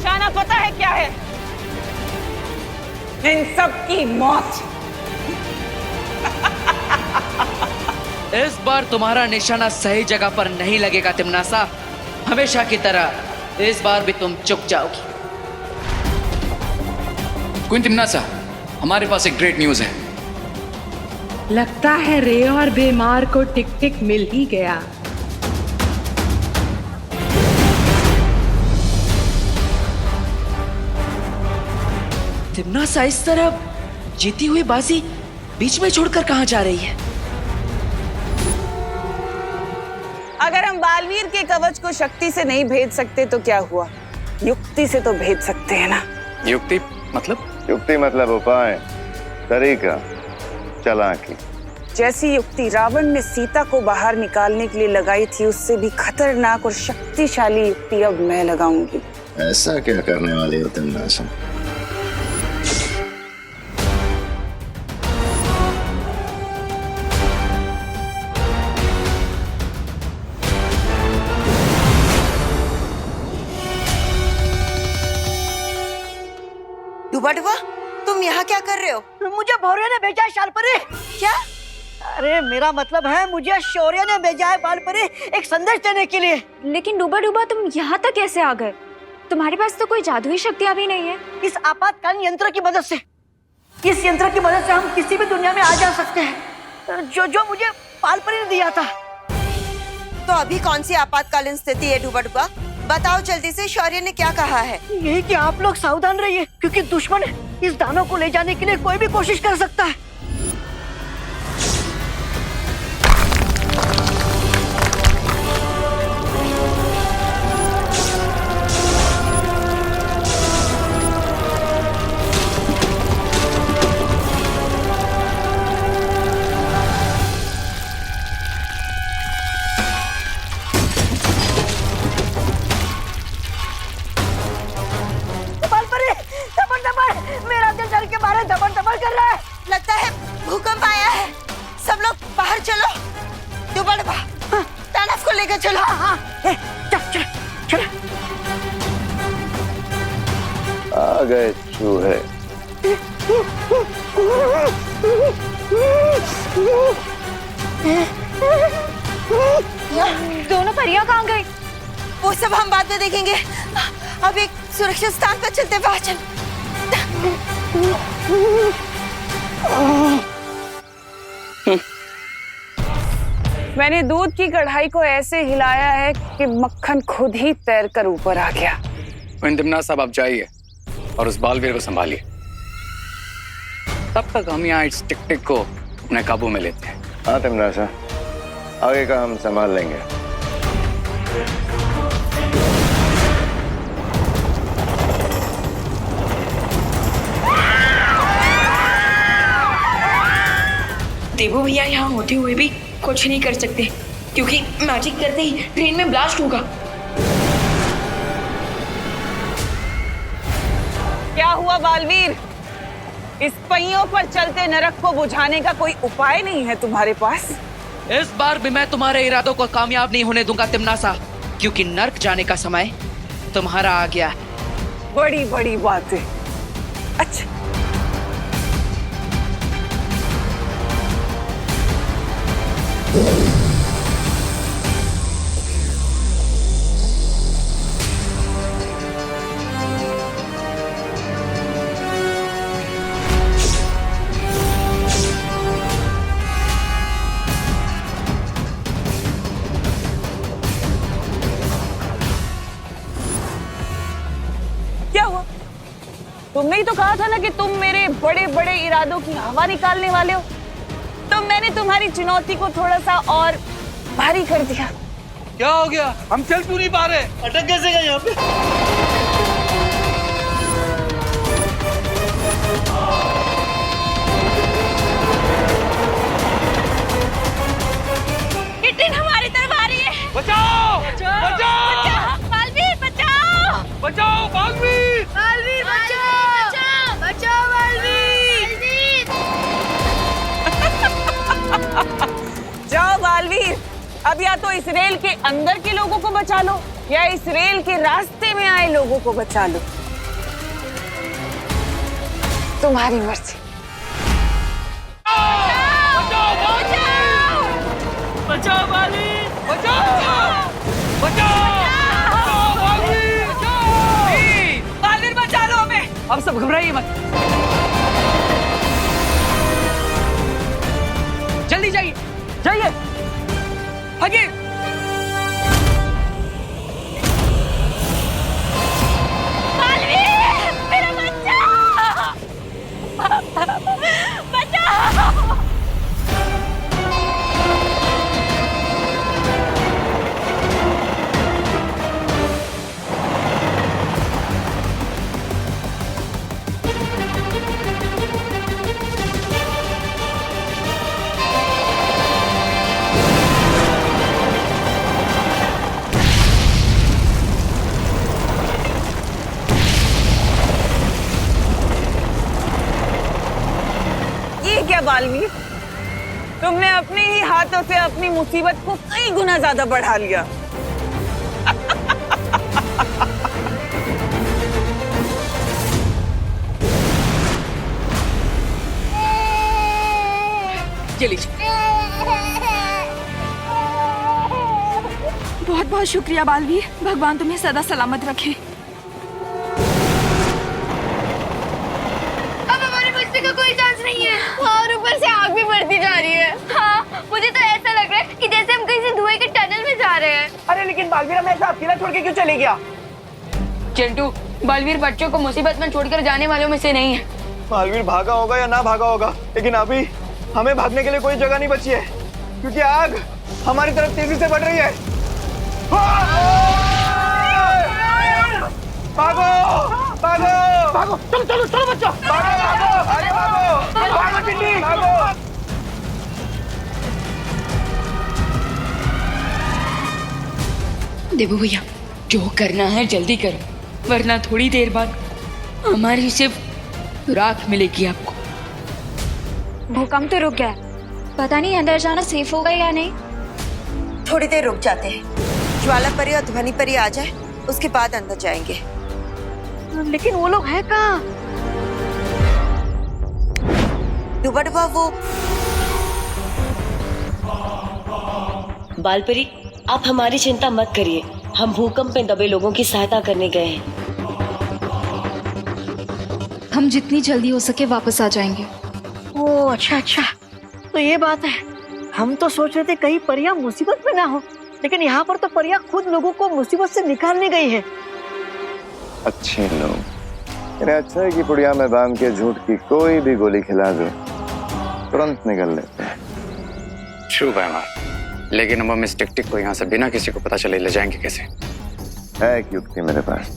निशाना पता है क्या है? इन सब की मौत। इस बार तुम्हारा निशाना सही जगह पर नहीं लगेगा तिमनासा। हमेशा की तरह इस बार भी तुम चुक जाओगी। क्वीन तिमनासा, हमारे पास एक ग्रेट न्यूज है। लगता है रे और बीमार को टिक टिक मिल ही गया। तिमनासा इस तरह जीती हुई बाजी बीच में छोड़कर कहां जा रही है? अगर हम बालवीर के कवच को शक्ति से नहीं भेद सकते तो क्या हुआ, युक्ति से तो भेद सकते हैं ना। युक्ति मतलब? युक्ति मतलब उपाय, तरीका, चालाकी। जैसी युक्ति रावण ने सीता को बाहर निकालने के लिए लगाई थी, उससे भी खतरनाक और शक्तिशाली युक्ति अब मैं लगाऊंगी। ऐसा क्या करने वाली हो तिमनासा? डुबा डुबा, तुम यहाँ क्या कर रहे हो? मुझे भौरे ने भेजा है शालपरी। क्या? अरे मेरा मतलब है मुझे शौर्य ने भेजा है बालपरी एक संदेश देने के लिए। लेकिन डूबा डूबा तुम यहाँ तक कैसे आ गए? तुम्हारे पास तो कोई जादुई शक्तियाँ भी नहीं है। इस आपातकालीन यंत्र की मदद से, इस यंत्र की मदद से हम किसी भी दुनिया में आ जा सकते हैं, जो मुझे बालपरी ने दिया था। तो अभी कौन सी आपातकालीन स्थिति है डुबा डुबा? बताओ जल्दी से, शौर्य ने क्या कहा है? यही कि आप लोग सावधान रहिए, क्योंकि दुश्मन इस दानव को ले जाने के लिए कोई भी कोशिश कर सकता है। मेरा दिल डर के मारे धबड़ धबड़ कर रहा है। लगता है भूकंप आया है। सब लोग बाहर चलो। डुबा डुबा, तानव को लेकर चलो। हाँ, चल। आ गए चूहे। दोनों परियां कहाँ गई? वो सब हम बाद में देखेंगे। अब एक सुरक्षित स्थान पर चलते, वहां चल। मैंने दूध की कढ़ाई को ऐसे हिलाया है कि मक्खन खुद ही तैरकर ऊपर आ गया। क्वीन तिमनासा, आप जाइए और उस बालवीर को संभालिए। तब तक हम यहाँ इस टिक टिक को अपने काबू में लेते हैं। हाँ तिमनासा, आगे का हम संभाल लेंगे। देवो भैया यहाँ होते हुए भी कुछ नहीं कर सकते, क्योंकि मैजिक करते ही ट्रेन में ब्लास्ट होगा। क्या हुआ बालवीर? इस पहियों पर चलते नरक को बुझाने का कोई उपाय नहीं है तुम्हारे पास? इस बार भी मैं तुम्हारे इरादों को कामयाब नहीं होने दूंगा तिमनासा, क्योंकि नर्क जाने का समय तुम्हारा आ गया है। बड़ी बड़ी बातें। अच्छा, क्या हुआ? तुमने ही तो कहा था ना कि तुम मेरे बड़े बड़े इरादों की हवा निकालने वाले हो। तो मैंने तुम्हारी चुनौती को थोड़ा सा और भारी कर दिया। क्या हो गया? हम चल क्यों नहीं पा रहे? अटक कैसे गए यहाँ पे? ट्रेन हमारी तरफ आ रही है। बचाओ! बचाओ! बचाओ! बालवीर बचाओ! बचाओ बालवीर! बालवीर बचाओ! बचाओ बालवीर! जाओ बालवीर, अब या तो इस रेल के अंदर के लोगों को बचा लो या इस रेल के रास्ते में आए लोगों को बचा लो। तुम्हारी मर्जी। बचाओ बाली, बचाओ, बचाओ बाली, बालवीर बचा लो हमें। अब सब घबराइए मत। जल्दी जाइए, जाइए, भागिए। मेरा बच्चा, बचाओ। ये क्या बालवीर, तुमने अपने ही हाथों से अपनी मुसीबत को कई गुना ज्यादा बढ़ा लिया। ये लीजिए। बहुत बहुत शुक्रिया बालवीर, भगवान तुम्हें सदा सलामत रखे। अब हमारे बच्चे का कोई चांस नहीं है और ऊपर से आग भी बढ़ती जा रही है। हाँ, मुझे तो ऐसा लग रहा है कि जैसे हम कहीं से धुएं के टनल में जा रहे हैं। अरे लेकिन बालवीर हमें ऐसा अकेला छोड़ के क्यों चले गया? चिंटू, बालवीर बच्चों को मुसीबत में छोड़कर जाने वालों में से नहीं है। बालवीर भागा होगा या ना भागा होगा, लेकिन अभी हमें भागने के लिए कोई जगह नहीं बची है, क्योंकि आग हमारी तरफ तेजी से बढ़ रही है। भागो, भागो, भागो, चलो चलो चलो बच्चों, भागो, भागो, आगे भागो, भागो टिड्डी, भागो। देवू भैया, जो करना है जल्दी करो, वरना थोड़ी देर बाद हमारी सिर्फ राख मिलेगी आपको। भूकंप तो रुक गया, पता नहीं अंदर जाना सेफ होगा या नहीं। थोड़ी देर रुक जाते हैं, ज्वाला परी और ध्वनि परी आ जाए, उसके बाद अंदर जाएंगे। लेकिन वो लोग हैं कहाँ? दुबड़वा वो बालपरी, आप हमारी चिंता मत करिए, हम भूकंप में दबे लोगों की सहायता करने गए हैं। हम जितनी जल्दी हो सके वापस आ जाएंगे। ओह अच्छा अच्छा, तो ये बात है। हम तो सोच रहे थे कहीं परियां मुसीबत में ना हो, लेकिन यहाँ पर तो परियां खुद लोगों को मुसीबत से निकालने गई है। अच्छे लोग, इन्हें अच्छा है कि पुड़िया में बांध के झूठ की कोई भी गोली खिला दो, तुरंत निकल लेते हैं। ट्रू भाई, लेकिन हम इस टिक-टिक को यहाँ से बिना किसी को पता चले ले जाएंगे कैसे? है एक युक्ति मेरे पास।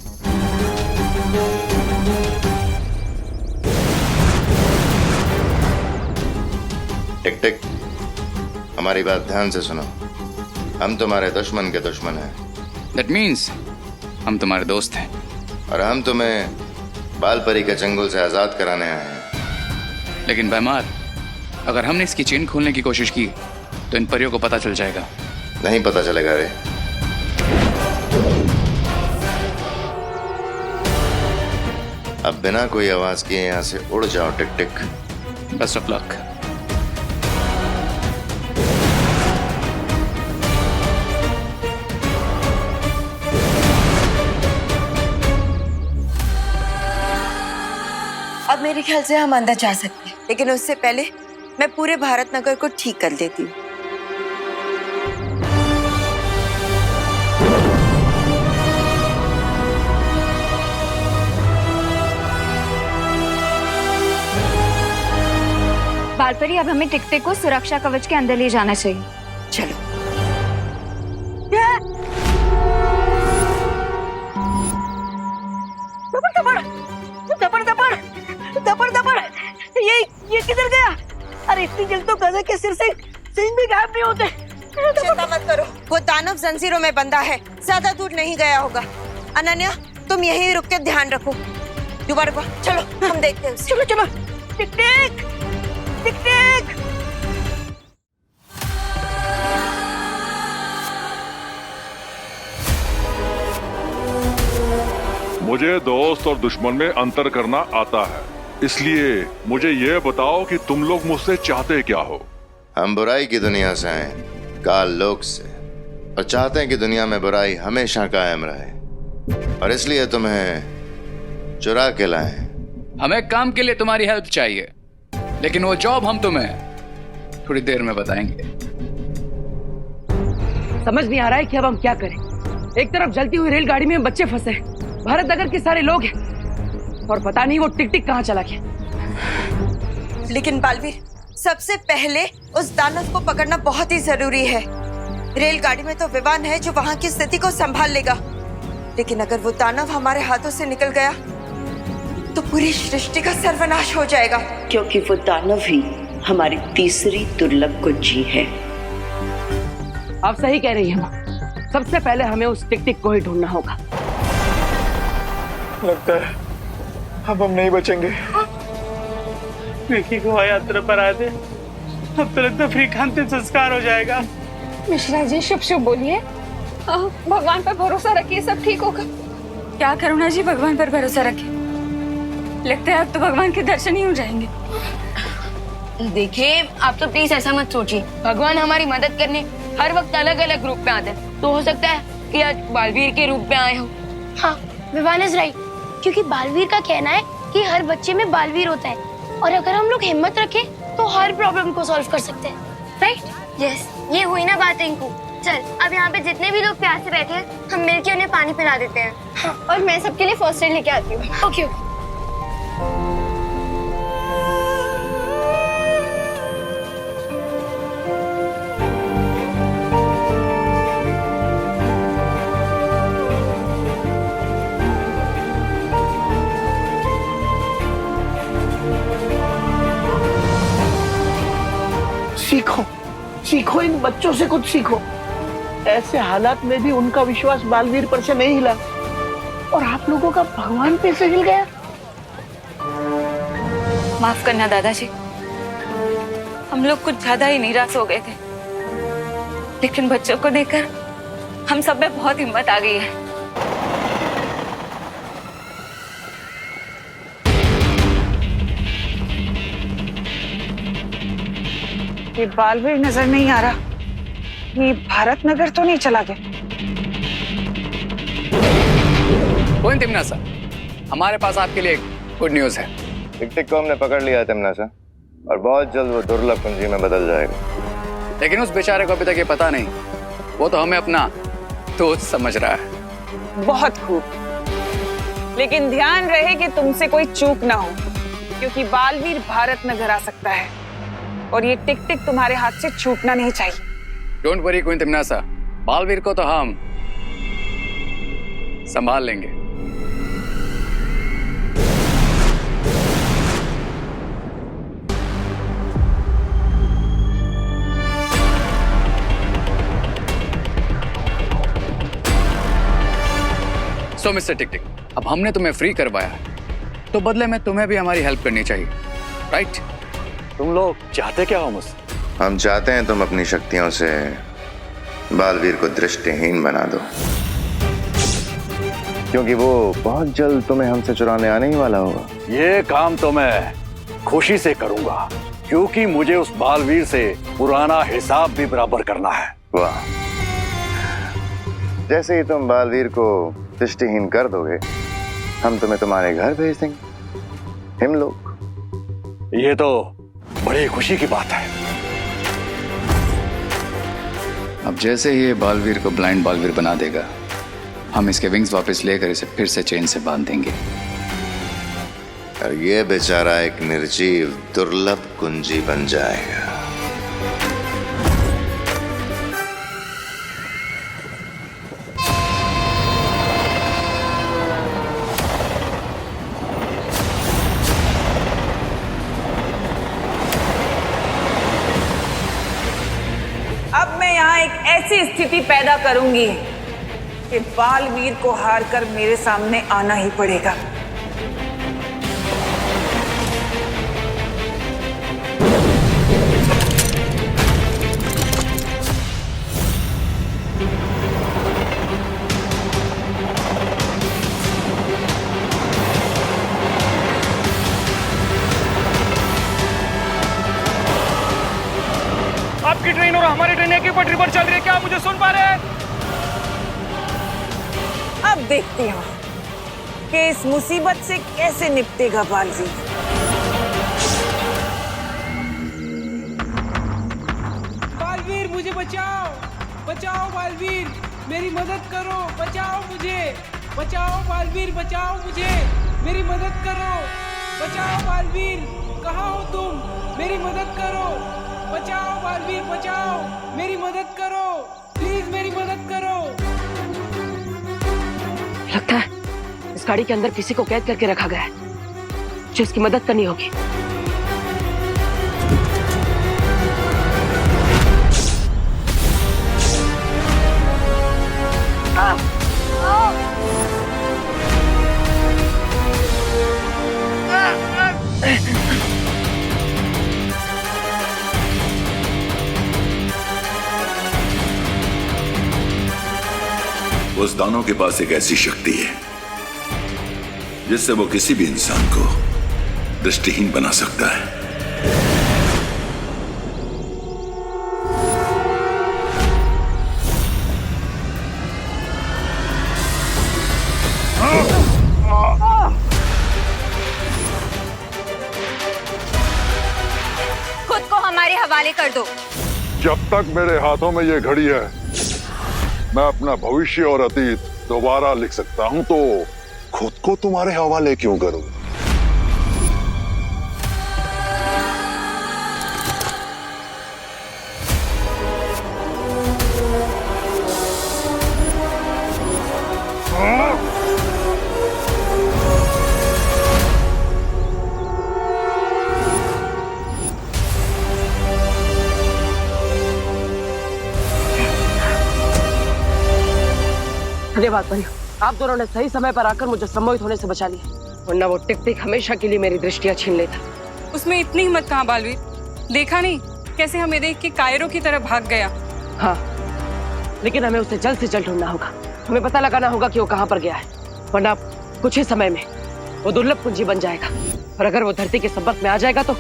टिक टिक, हमारी बात ध्यान से सुनो। हम तुम्हारे दुश्मन के दुश्मन हैं। That means हम तुम्हारे दोस्त हैं। और हम तुम्हें बालपरी के चंगुल से आजाद कराने आए हैं। लेकिन भैमार, अगर हमने इसकी चेन खोलने की कोशिश की तो इन परियों को पता चल जाएगा। नहीं पता चलेगा रे। अब बिना कोई आवाज किए यहाँ से उड़ जाओ टिक टिक। Best of luck. अब मेरे ख्याल से हम अंदर जा सकते हैं, लेकिन उससे पहले मैं पूरे भारत नगर को ठीक कर देती हूँ। बालपरी, अब हमें टिक-टिक को सुरक्षा कवच के अंदर ले जाना चाहिए। चलो। दबड़ दबड़, ये किधर गया? अरे इतनी जल्दी तो गधे के सिर से सिंह भी गायब नहीं होते। चिंता मत करो, वो दानव जंजीरों में बंधा है, ज्यादा दूर नहीं गया होगा। अनन्या, तुम यहीं रुक के ध्यान रखो। दोबारा चलो, हम देखते हैं उसे। चलो चलो, टिक टिक टिक टिक। मुझे दोस्त और दुश्मन में अंतर करना आता है। इसलिए मुझे ये बताओ कि तुम लोग मुझसे चाहते क्या हो? हम बुराई की दुनिया से आए, काल लोक से, और चाहते हैं कि दुनिया में बुराई हमेशा कायम रहे, और इसलिए तुम्हें चुरा के लाए। हमें काम के लिए तुम्हारी हेल्प चाहिए, लेकिन वो जॉब हम तुम्हें थोड़ी देर में बताएंगे। समझ नहीं आ रहा है कि अब हम क्या करें। एक तरफ जलती हुई रेलगाड़ी में बच्चे फंसे हैं, भारत नगर के सारे लोग हैं, और पता नहीं वो टिक टिक कहाँ चला गया। लेकिन बालवीर, सबसे पहले उस दानव को पकड़ना बहुत ही जरूरी है। रेलगाड़ी में तो विमान है जो वहां की स्थिति को संभाल लेगा, लेकिन अगर वो दानव हमारे हाथों से निकल गया तो पूरी सृष्टि का सर्वनाश हो जाएगा। क्योंकि वो दानव ही हमारी तीसरी दुर्लभ कुंजी है। आप सही कह रही हैं माँ। सबसे पहले हमें उस टिक टिक को ही ढूंढना होगा। लगता है अब हम नहीं बचेंगे। विकी को यात्रा पर आए थे, अब तो लगता फ्री का अंतिम संस्कार हो जाएगा। मिश्रा जी शुभ शुभ बोलिए। भगवान पर भरोसा रखिए, सब ठीक होगा। क्या करुणा जी, भगवान पर भरोसा रखिए। लगता है अब तो भगवान के दर्शन ही हो जाएंगे। देखिए, आप तो प्लीज ऐसा मत सोचिए। भगवान हमारी मदद करने हर वक्त अलग अलग रूप में आते हैं, तो हो सकता है कि आज बालवीर के रूप में आए हो। हाँ, विवान इज राइट, क्योंकि बालवीर का कहना है कि हर बच्चे में बालवीर होता है, और अगर हम लोग हिम्मत रखें तो हर प्रॉब्लम को सॉल्व कर सकते हैं। राइट? यस, ये हुई ना बात रिंकू। चल, अब यहाँ पे जितने भी लोग प्यासे बैठे हैं, हम मिलके उन्हें पानी पिला देते हैं। हाँ, और मैं सबके लिए फर्स्ट एड लेके आती हूँ। ओके। सीखो, सीखो, इन बच्चों से कुछ सीखो। ऐसे हालात में भी उनका विश्वास बालवीर पर से नहीं हिला, और आप लोगों का भगवान पे से हिल गया। माफ करना दादाजी, हम लोग कुछ ज्यादा ही निराश हो गए थे, लेकिन बच्चों को देखकर हम सब में बहुत हिम्मत आ गई है। ये बालवीर नजर नहीं आ रहा। ये भारत नगर तो नहीं चला गया? कौन तिमनासा, हमारे पास आपके लिए एक गुड न्यूज है। टिक टिक को हमने पकड़ लिया है तिमनासा, और बहुत जल्द वो दुर्लभ कुंजी में बदल जाएगा। लेकिन उस बेचारे को अभी तक ये पता नहीं, वो तो हमें अपना दोस्त समझ रहा है। बहुत खूब, लेकिन ध्यान रहे कि तुमसे कोई चूक ना हो, क्योंकि बालवीर भारत नगर आ सकता है, और ये टिक टिक तुम्हारे हाथ से छूटना नहीं चाहिए। डोंट वरी क्वीन तिमनासा, बालवीर को तो हम संभाल लेंगे। सो मिस्टर टिक टिक, अब हमने तुम्हें फ्री करवाया, तो बदले में तुम्हें भी हमारी हेल्प करनी चाहिए, राइट? तुम लोग चाहते क्या हो मुझसे? हम चाहते हैं तुम अपनी शक्तियों से बालवीर को दृष्टिहीन बना दो, क्योंकि वो बहुत जल्द तुम्हें हमसे चुराने आने ही वाला होगा। ये काम तो मैं खुशी से करूंगा, क्योंकि मुझे उस बालवीर से पुराना हिसाब भी बराबर करना है। वाह, जैसे ही तुम बालवीर को दृष्टिहीन कर दोगे, हम तुम्हें तुम्हारे घर भेज देंगे। हम लोग। ये तो बड़ी खुशी की बात है। अब जैसे ही ये बालवीर को ब्लाइंड बालवीर बना देगा, हम इसके विंग्स वापस लेकर इसे फिर से चेन से बांध देंगे, और ये बेचारा एक निर्जीव दुर्लभ कुंजी बन जाएगा। अब मैं यहाँ एक ऐसी स्थिति पैदा करूंगी कि बालवीर को हारकर मेरे सामने आना ही पड़ेगा। आपकी ट्रेन और हमारी ट्रेन एक ही पटरी पर चल रही है, क्या आप मुझे सुन पा रहे हैं? अब देखते हैं कि इस मुसीबत से कैसे निपटेगा बालवीर। बालवीर मुझे बचाओ, बचाओ बालवीर, मेरी मदद करो, बचाओ मुझे, बचाओ बालवीर, बचाओ मुझे, मेरी मदद करो, बचाओ बालवीर, कहाँ हो तुम, मेरी मदद करो, बचाओ बालवीर, बचाओ, मेरी मदद करो, प्लीज मेरी मदद करो। लगता है इस गाड़ी के अंदर किसी को कैद करके रखा गया है, जो इसकी मदद करनी होगी। उस दानव के पास एक ऐसी शक्ति है जिससे वो किसी भी इंसान को दृष्टिहीन बना सकता है। खुद को हमारे हवाले कर दो। जब तक मेरे हाथों में ये घड़ी है, मैं अपना भविष्य और अतीत दोबारा लिख सकता हूं, तो खुद को तुम्हारे हवाले क्यों करूं? धन्यवाद परियों, आप दोनों ने सही समय पर आकर मुझे सम्मोहित होने से बचा लिया, वरना वो टिक टिक हमेशा के लिए मेरी दृष्टियां छीन लेता। उसमें इतनी हिम्मत कहाँ बालवीर, देखा नहीं कैसे हमें देख के कायरों की तरह भाग गया। हाँ, लेकिन हमें उसे जल्द से जल्द ढूंढना होगा, हमें पता लगाना होगा कि वो कहाँ पर गया है, वरना कुछ ही समय में वो दुर्लभ पूंजी बन जाएगा, और अगर वो धरती के संपर्क में आ जाएगा तो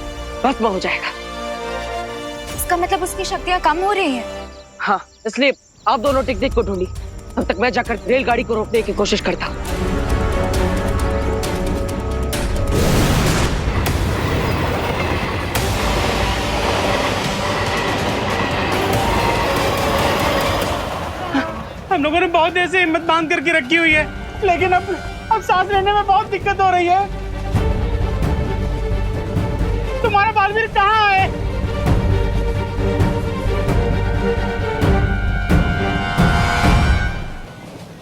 भस्म हो जाएगा। इसका मतलब उसकी शक्तियाँ कम हो रही हैं। हाँ, इसलिए आप दोनों टिक टिक को ढूंढी, तब तक मैं जाकर रेलगाड़ी को रोकने की कोशिश करता हूँ। हम लोगों ने बहुत देर से हिम्मत बांध करके रखी हुई है, लेकिन अब सांस लेने में बहुत दिक्कत हो रही है। तुम्हारा बालवीर कहाँ है?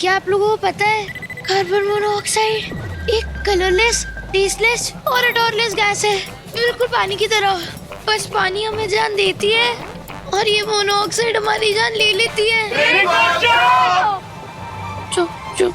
क्या आप लोगों को पता है कार्बन मोनोऑक्साइड एक कलरलेस, टेस्टलेस और odorless गैस है, बिल्कुल पानी की तरह। बस पानी हमें जान देती है और ये मोनोऑक्साइड हमारी जान ले लेती है। चुप चुप।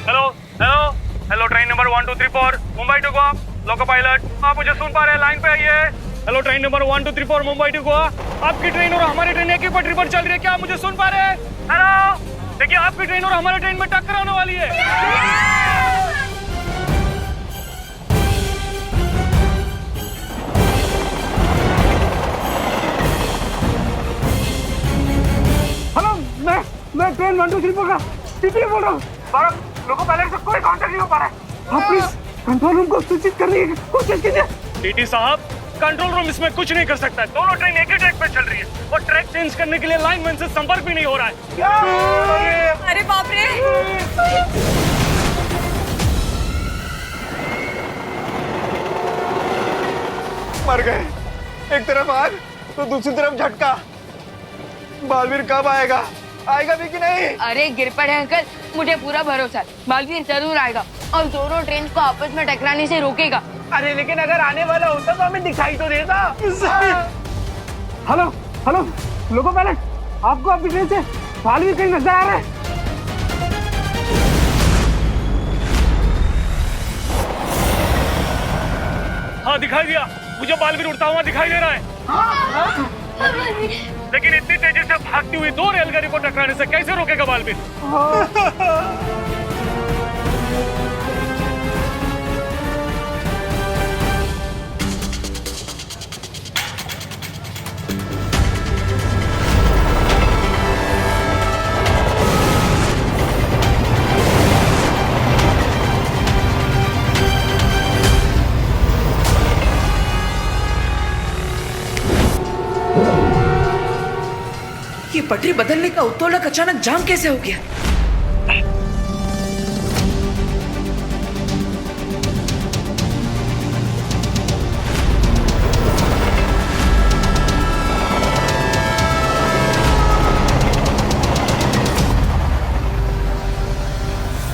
Hello hello hello, train number 1234 Mumbai to Goa, loco pilot, आप मुझे सुन पा रहे हैं? लाइन पे आइए। Hello, train number 1234 Mumbai to Goa, आपकी ट्रेन और हमारी ट्रेन एक ही पटरी पर चल रही है, क्या आप मुझे सुन पा रहे हैं? हेलो, देखिए आपकी ट्रेन और हमारी ट्रेन में टक्कर होने वाली है। हेलो, मैं ट्रेन 1234 का टीटी बोल रहा हूँ। लोको पायलट से कोई कांटेक्ट नहीं हो पा रहा है। आप प्लीज कंट्रोल रूम को सूचित करने की कोशिश कीजिए। टीटी साहब, कंट्रोल रूम इसमें कुछ नहीं कर सकता है, दोनों ट्रेन एक ही ट्रैक पे चल रही है और ट्रैक चेंज करने के लिए लाइनमैन से संपर्क भी नहीं हो रहा है। अरे बाप रे! मर गए, एक तरफ आग तो दूसरी तरफ झटका। बालवीर कब आएगा? आएगा भी कि नहीं? अरे गिर पड़े अंकल, मुझे पूरा भरोसा है, बालवीर जरूर आएगा और दोनों ट्रेन को आपस में टकराने से रोकेगा। अरे लेकिन अगर आने वाला होता तो हमें दिखाई तो देता। हेलो हेलो, लोको पायलट, आपको आपकी ट्रेन से बालवीर कहीं नजर आ रहा है? हाँ, दिखाई दिया, मुझे बालवीर उड़ता हुआ दिखाई दे रहा है। लेकिन इतनी तेजी से भागती हुई दो रेलगाड़ी को टकराने से कैसे रोकेगा बालवीर? ये पटरी बदलने का उत्तोलक अचानक जाम कैसे हो गया?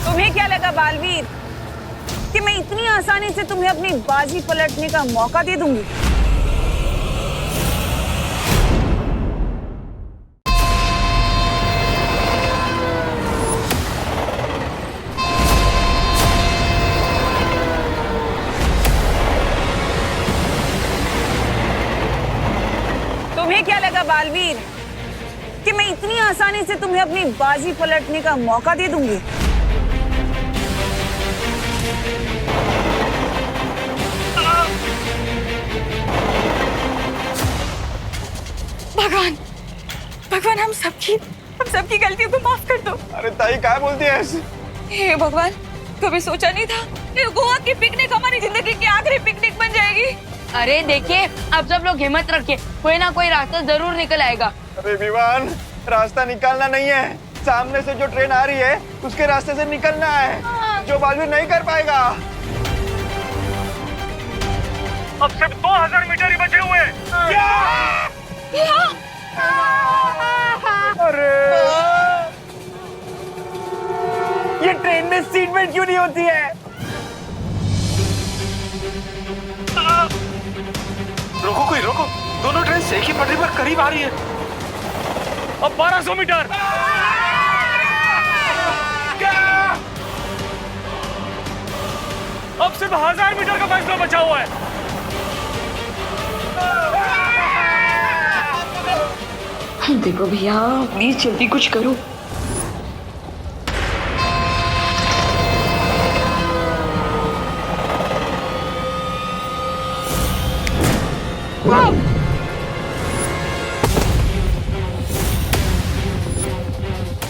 तुम्हें क्या लगा बालवीर कि मैं इतनी आसानी से तुम्हें अपनी बाजी पलटने का मौका दे दूंगी? तुम्हें क्या लगा बालवीर कि मैं इतनी आसानी से तुम्हें अपनी बाजी पलटने का मौका दे दूंगी? भगवान, भगवान हम सबकी गलतियों को माफ कर दो। अरे ताई क्या बोलती है ऐसे? हे भगवान, कभी सोचा नहीं था ये गोवा की पिकनिक हमारी जिंदगी की आखिरी पिकनिक बन जाएगी। अरे देखिए, अब सब लोग हिम्मत रखे, कोई ना कोई रास्ता जरूर निकल आएगा। अरे विवान, रास्ता निकालना नहीं है, सामने से जो ट्रेन आ रही है उसके रास्ते से निकलना है, जो बालवीर नहीं कर पाएगा। अब सिर्फ 2000 मीटर ही बचे हुए हैं। अरे ये ट्रेन में सीट बेल्ट क्यों नहीं होती है? रोको कोई रोको, दोनों ट्रेन एक ही पटरी पर करीब आ रही है। अब 1200 मीटर। अब सिर्फ 1000 मीटर का फैसला बचा हुआ है। देखो भैया, प्लीज जल्दी कुछ करो।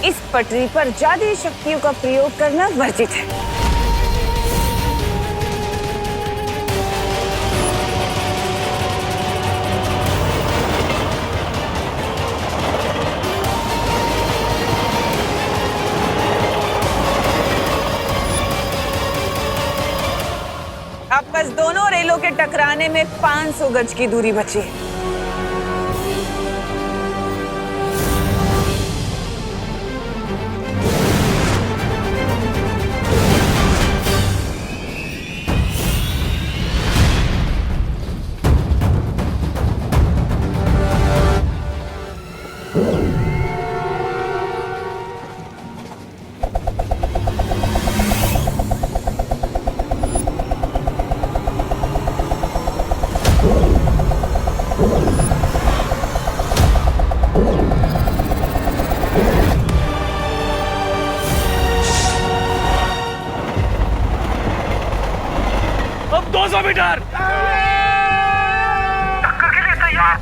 इस पटरी पर जादुई शक्तियों का प्रयोग करना वर्जित है। अब बस दोनों रेलों के टकराने में 500 गज की दूरी बची है। अब 200 मीटर। टक्कर के लिए तैयार।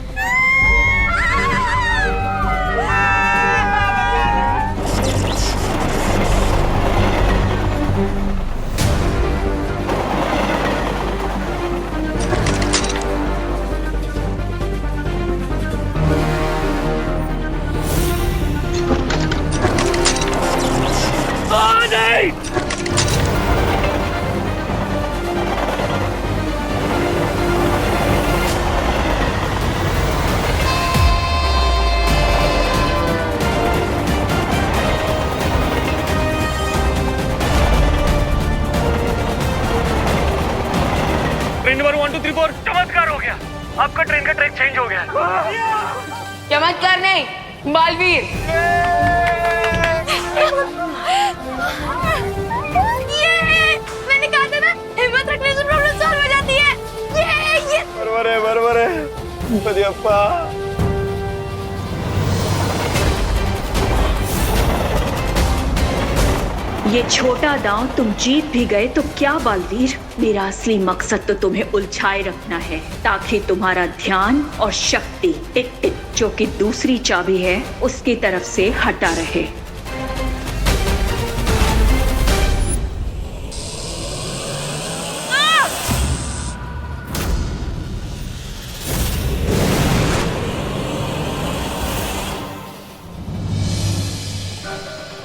नहीं। ट्रेन नंबर 1 2 3 4 चमत्कार हो गया, आपका ट्रेन का ट्रैक चेंज हो गया। चमत्कार नहीं, बालवीर। मैंने कहा था ना, हिम्मत रखने से प्रॉब्लम सॉल्व हो जाती है। ये बरोबर है बदियप्पा। ये छोटा दांव तुम जीत भी गए तो क्या बालवीर, मेरा असली मकसद तो तुम्हें उलझाए रखना है ताकि तुम्हारा ध्यान और शक्ति टिक टिक जो कि दूसरी चाबी है उसकी तरफ से हटा रहे।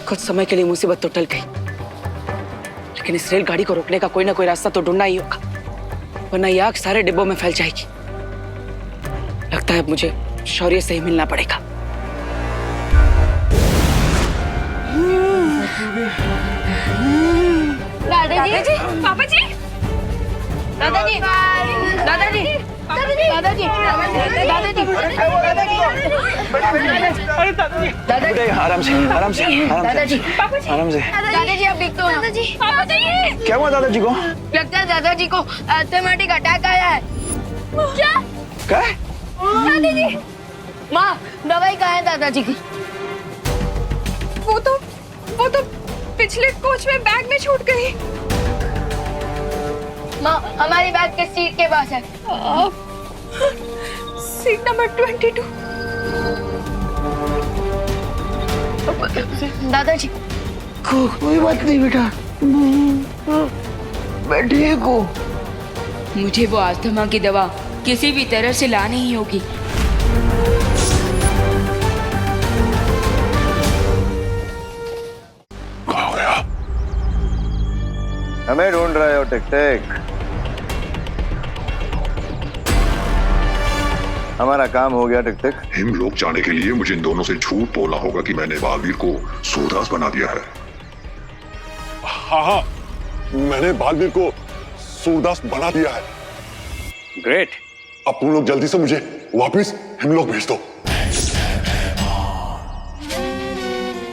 कुछ समय के लिए मुसीबत तो टल गई, लेकिन इस रेलगाड़ी को रोकने का कोई ना कोई रास्ता तो ढूंढना ही होगा, वरना ये आग सारे डिब्बों में फैल जाएगी। लगता है अब मुझे शौर्य से ही मिलना पड़ेगा। दादाजी, पापा जी, दादाजी, दादाजी, दादाजी, दादाजी, दादाजी, आराम से, आराम से, दादाजी, आराम से। दादाजी आप ठीक तो हैं? दादाजी, पापा जी, क्या हुआ दादाजी को? लगता है दादाजी को एस्थेमेटिक अटैक आया है। क्या? क्या? दादाजी, माँ दवाई कहाँ है दादाजी की? वो तो पिछले कोच में बैग में छूट गई। माँ हमारी बैग के सीट के पास है। Seat number 22। दादाजी कोई बात नहीं बेटा, मैं ठीक हूँ। मुझे वो अस्थमा की दवा किसी भी तरह से लानी ही होगी। कहाँ गया? हमें ढूंढ रहे हो टिक टिक? हमारा काम हो गया टिक टिक। हिमलोक जाने के लिए मुझे इन दोनों से झूठ बोलना होगा कि मैंने बालवीर को सूरदास बना दिया है। हाँ, मैंने बालवीर को सूरदास बना दिया है। ग्रेट। अब तुम लोग जल्दी से मुझे वापस हिमलोक भेज दो।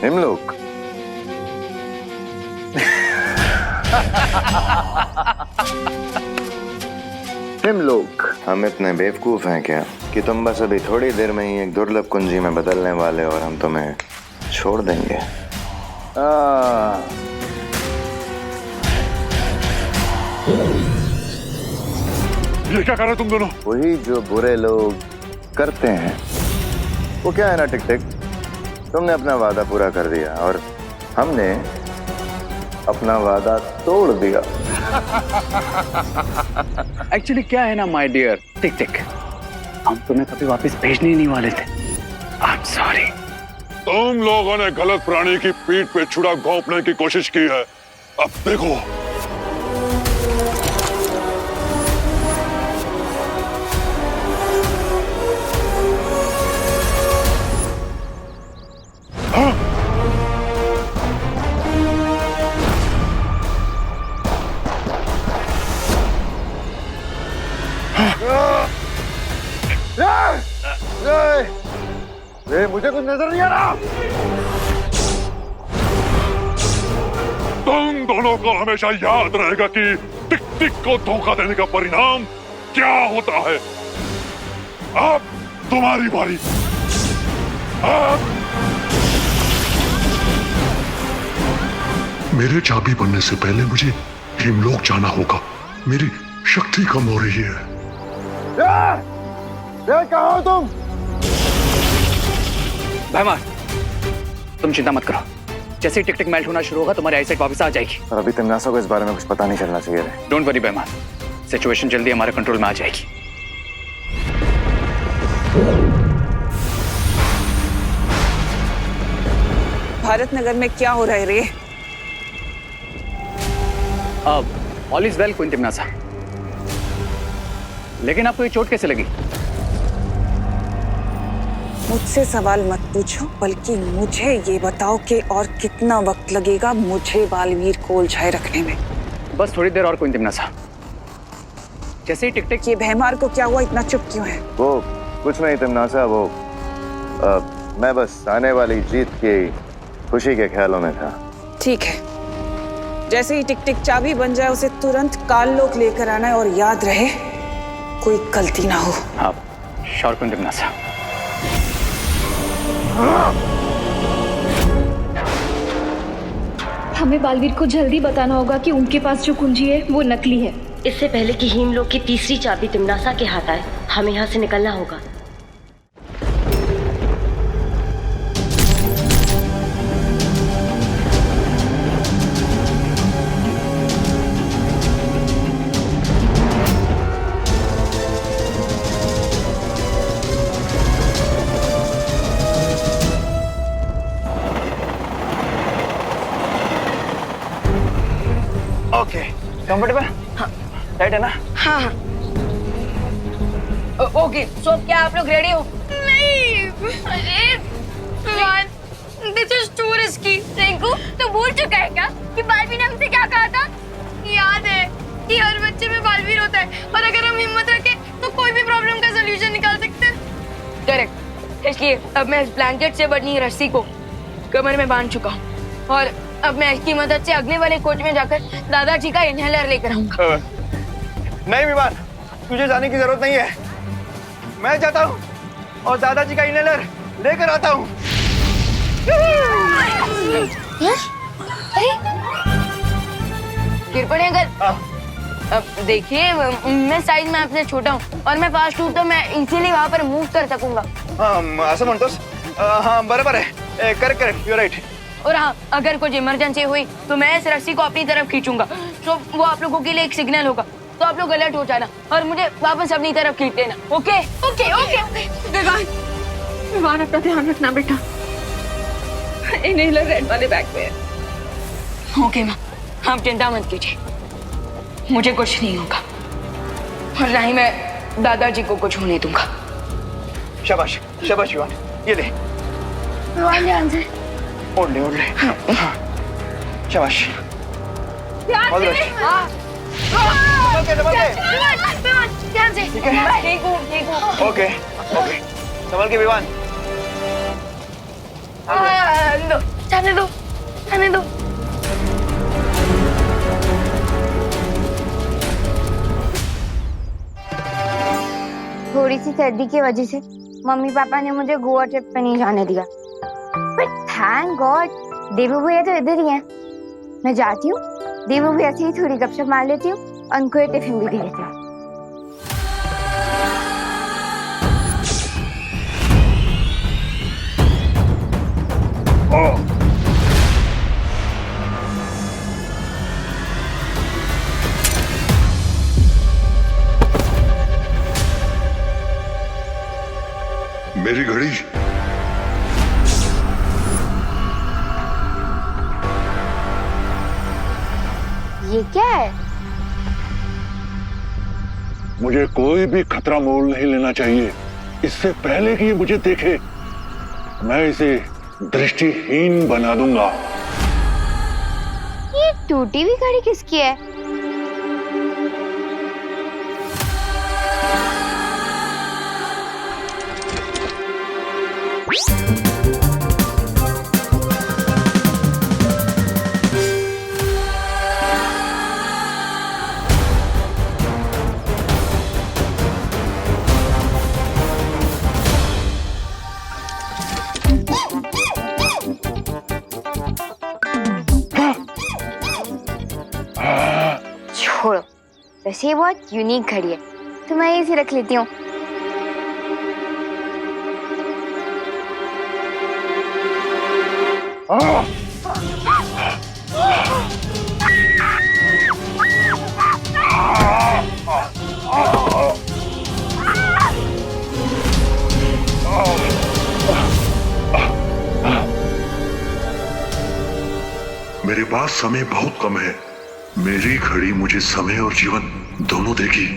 हिमलोक? हिमलोक? हम इतने बेवकूफ हैं क्या कि तुम बस अभी थोड़ी देर में ही एक दुर्लभ कुंजी में बदलने वाले और हम तुम्हें छोड़ देंगे। ये क्या कर रहे तुम दोनों? वही जो बुरे लोग करते हैं। वो क्या है ना टिक टिक, तुमने अपना वादा पूरा कर दिया और हमने अपना वादा तोड़ दिया। एक्चुअली क्या है ना माय डियर टिक टिक, हम तुम्हें कभी वापस भेजने ही नहीं वाले थे। I am sorry. तुम लोगों ने गलत प्राणी की पीठ पे छुरा घोंपने की कोशिश की है। अब देखो। मुझे कुछ नजर नहीं आ रहा। तुम दोनों को हमेशा याद रहेगा कि टिक टिक को धोखा देने का परिणाम क्या होता है। अब तुम्हारी बारी। मेरे चाबी बनने से पहले मुझे हिमलोक जाना होगा। मेरी शक्ति कम हो रही है। कहाँ हो तुम? भैमार, तुम चिंता मत करो, जैसे ही टिक टिक मेल्ट होना शुरू होगा तुम्हारी आईसाइट वापस आ जाएगी। और अभी तिमनासा को इस बारे में कुछ पता नहीं चलना चाहिए। डोंट वरी भैमार, सिचुएशन जल्दी हमारे कंट्रोल में आ जाएगी। भारत नगर में क्या हो रहा है रे? अब ऑल इज वेल क्वीन तिमनासा, लेकिन आपको ये चोट कैसे लगी? मुझसे सवाल मत पूछो, बल्कि मुझे ये बताओ कि और कितना वक्त लगेगा मुझे बालवीर को उलझाए रखने में। बस थोड़ी देर और क्वीन तिमनासा। जैसे ही टिक टिक। ये भैमार को क्या हुआ, इतना चुप क्यों है? वो कुछ नहीं तिमनासा, वो मैं बस आने वाली जीत की खुशी के ख्यालों में था। ठीक है, जैसे ही टिक टिक चाबी बन जाए उसे तुरंत काललोक लेकर आना है और याद रहे कोई गलती ना हो। हाँ, श्योर क्वीन तिमनासा। हमें बालवीर को जल्दी बताना होगा कि उनके पास जो कुंजी है वो नकली है। इससे पहले कि हिमलोक की तीसरी चाबी तिमनासा के हाथ आए, हमें यहाँ से निकलना होगा। कंफर्टेबल? हाँ। राइट है ना? हाँ हाँ। ओके, सो क्या आप लोग रेडी हो? नहीं, अरे Vivaan, this is too risky. Rinku, तू भूल चुका है क्या कि बालवीर ने हमसे क्या कहा था? याद है कि हर बच्चे में बालवीर होता है और अगर हम हिम्मत रखें तो कोई भी प्रॉब्लम का सलूशन निकाल सकते हैं। करेक्ट। इसलिए अब मैं इस ब्लैंकेट से बनी रस्सी को कमर में बांध चुका हूँ और अब मैं इसकी मदद से अगले वाले कोच में जाकर दादाजी का इनहेलर लेकर आऊंगा। नहीं विवान, तुझे जाने की जरूरत नहीं है। मैं जाता हूँ और दादाजी का इनहेलर लेकर आता हूँ। गिर पड़े अगर। अब देखिए, मैं साइज में आपसे छोटा हूँ और मैं फास्ट हूँ तो मैं इजीली वहाँ पर मूव कर सकूंगा। हाँ, असं म्हणतोस? हाँ, बराबर है। Correct, you right. और हाँ, अगर कुछ इमरजेंसी हुई तो मैं इस रस्सी को अपनी तरफ खींचूंगा, तो वो आप लोगों के लिए एक सिग्नल होगा, तो आप लोग अलर्ट हो जाना और मुझे वापस अपनी तरफ खींच देना। Okay okay okay okay. Vivaan, अपना ध्यान रखना बेटा। इनहेलर रेड वाले बैग में है। ओके माँ, आप चिंता मत कीजिए, मुझे कुछ नहीं होगा और ना ही मैं दादाजी को कुछ होने दूंगा। शाबाश शाबाश विवान, ये ले। विवान ध्यान से। ओढ़ ले। हाँ। शाबाश। ध्यान All the से। best. हाँ। संभल के। ध्यान से। ठीक है? ठीक हूँ। ओके, संभल के विवान। जाने दो। थोड़ी सी सर्दी की वजह से मम्मी पापा ने मुझे गोवा ट्रिप पे नहीं जाने दिया, बट थैंक गॉड देवू भैया तो इधर ही हैं। मैं जाती हूँ, देवू भैया से ही थोड़ी गपशप मार लेती हूँ और उनको ये टिफिन भी दे देती हूँ। मेरी घड़ी। ये क्या है? मुझे कोई भी खतरा मोल नहीं लेना चाहिए इससे पहले कि ये मुझे देखे। मैं इसे दृष्टिहीन बना दूंगा। ये टूटी हुई घड़ी किसकी है? छोड़ो, वैसे ये बहुत यूनिक घड़ी है तो मैं इसे रख लेती हूँ। मेरे पास समय बहुत कम है। मेरी घड़ी मुझे समय और जीवन दोनों देगी।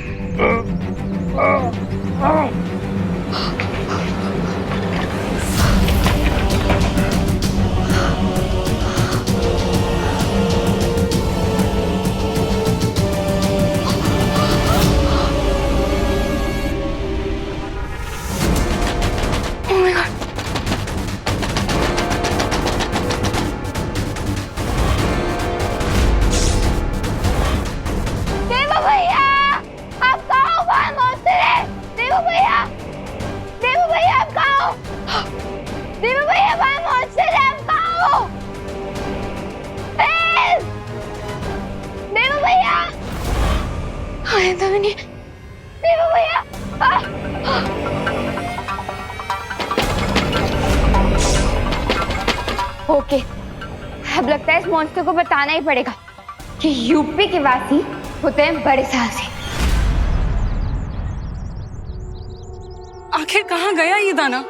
ओके, अब लगता है इस मॉन्स्टर को बताना ही पड़ेगा कि यूपी के वासी होते हैं बड़े साहसी। आखिर कहाँ गया ये दाना?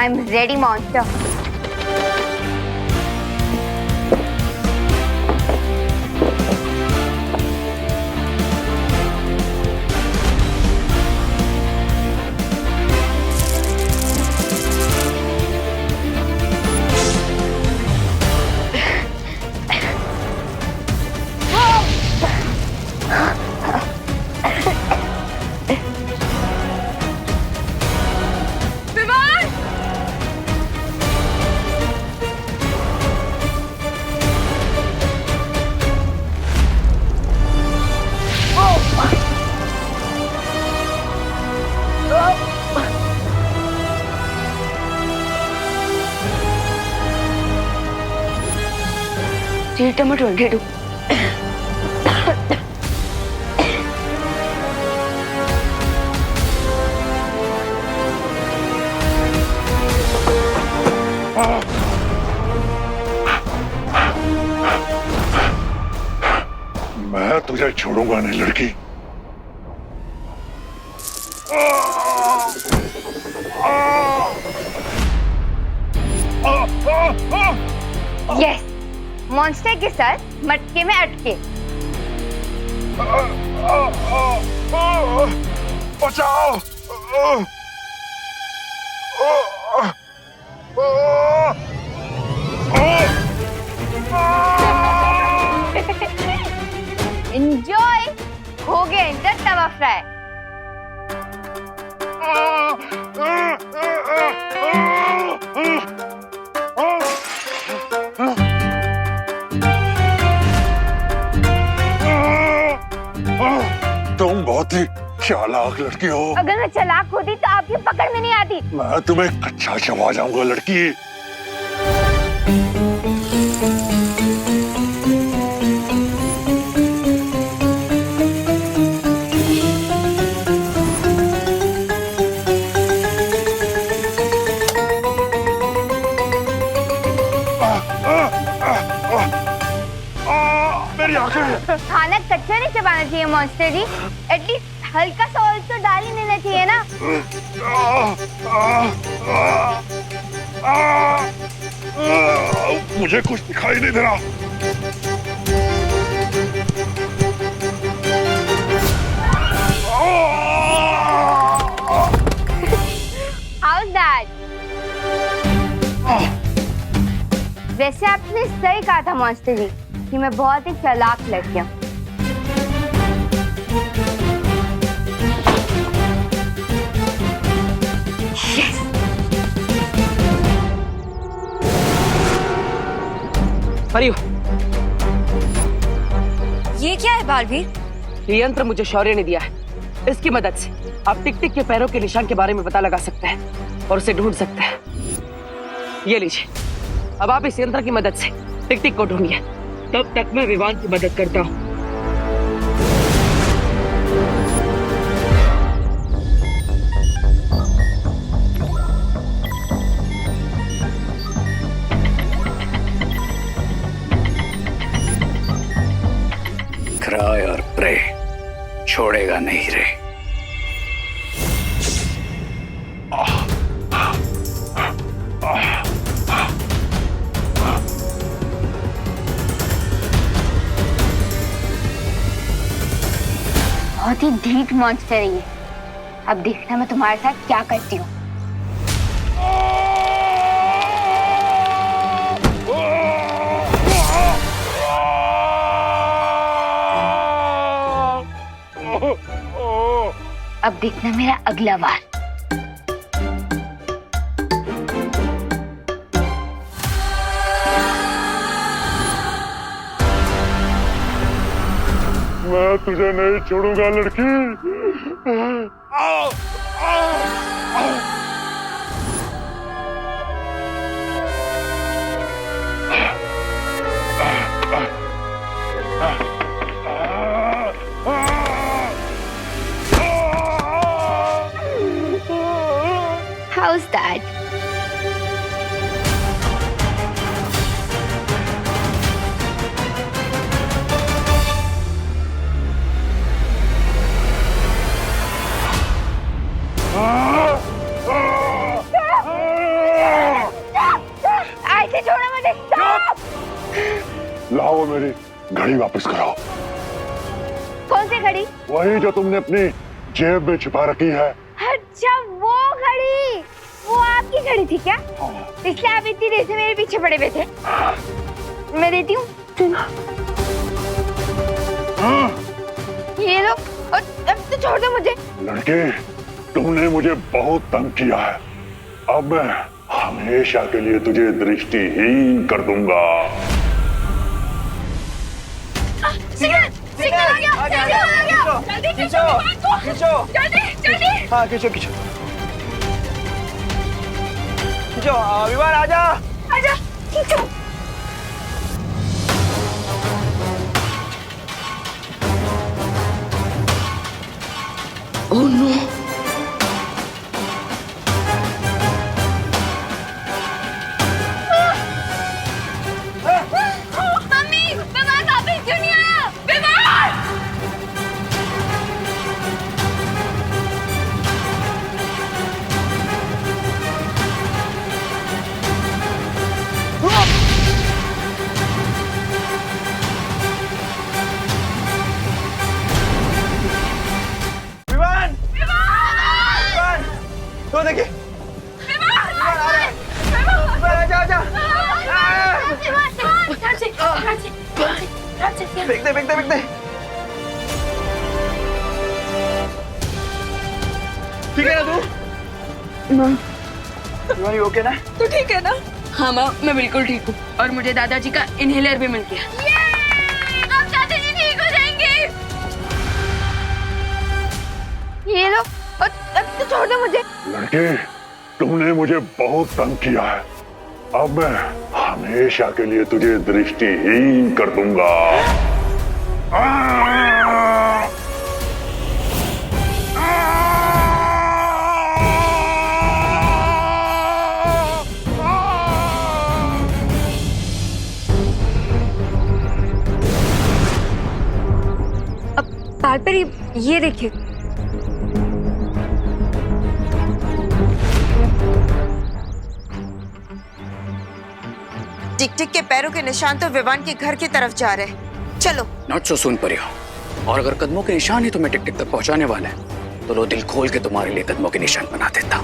Am ready monster. Number 22. मैं तुझे छोड़ूंगा नहीं लड़की। यस, मॉन्स्टर के साथ मटके में अटके। बचाओ! एंजॉय, हो गया इंटर तवा फ्राई। तुम बहुत ही चालाक लड़की हो। अगर मैं चालाक होती तो आपकी पकड़ में नहीं आती। मैं तुम्हें कच्चा चबा जाऊंगा लड़की। खाना कच्चा नहीं चबाना चाहिए मॉन्स्टर जी, एटलीस्ट हल्का सा ऑयल तो डाल ही देना चाहिए ना। मुझे कुछ दिखाई नहीं दे रहा। How's that? वैसे आपने सही कहा था मॉन्स्टर जी कि मैं बहुत ही चालाक लड़की हूँ। परियो, ये क्या है बालवीर? ये यंत्र मुझे शौर्य ने दिया है। इसकी मदद से आप टिक टिक के पैरों के निशान के बारे में पता लगा सकते हैं और उसे ढूंढ सकते हैं। ये लीजिए, अब आप इस यंत्र की मदद से टिक टिक को ढूंढिए। तब तक मैं विवान की मदद करता हूँ। क्राई और प्रे छोड़ेगा नहीं रे। बहुत ही ढीठ मॉन्स्टर है ये। अब देखना मैं तुम्हारे साथ क्या करती हूँ। अब देखना मेरा अगला वार। मैं तुझे नहीं छोड़ूंगा लड़की। How's that? लाओ मेरी घड़ी वापस कराओ। कौन सी घड़ी? वही जो तुमने अपनी जेब में छिपा रखी है। अच्छा वो घड़ी, वो आपकी घड़ी थी क्या? इसलिए आप इतनी देर से मेरे पीछे पड़े हुए थे। मैं देती हूँ। ये लो, और अब तो छोड़ दो मुझे। लड़के, तुमने मुझे बहुत तंग किया है। अब मैं हमेशा के लिए तुझे दृष्टिहीन कर दूंगा। सिग्नल, सिग्नल आ गया, सिग्नल आ गया। जल्दी खींचो, खींचो, जल्दी, जल्दी। हाँ खींचो खींचो खींचो। विमान आजा, आजा, खींचो। ओह नो, मम्मी, विमान वापस क्यों नहीं आया? विमान! विमान, विमान, तो देखिए विमान आजा आजा। फेंक दे फेंक दे फेंक दे। ठीक है ना तू? विमान ओके ना? तो ठीक है ना? हाँ माँ, मैं बिल्कुल ठीक हूँ और मुझे दादाजी का इनहेलर भी मिल गया। अब दादाजी ठीक हो जाएंगे। ये लो, और अब तो छोड़ दो मुझे। लड़के, तुमने मुझे बहुत तंग किया है। अब मैं हमेशा के लिए तुझे दृष्टिहीन कर दूंगा। ताल पर ये देखिए, टिक टिक के पैरों के निशान तो विवान के घर की तरफ जा रहे हैं। चलो। नॉट सो सुन परिया, और अगर कदमों के निशान ही तुम्हें टिक टिक तक पहुंचाने वाले हैं तो लो दिल खोल के तुम्हारे लिए कदमों के निशान बना देता।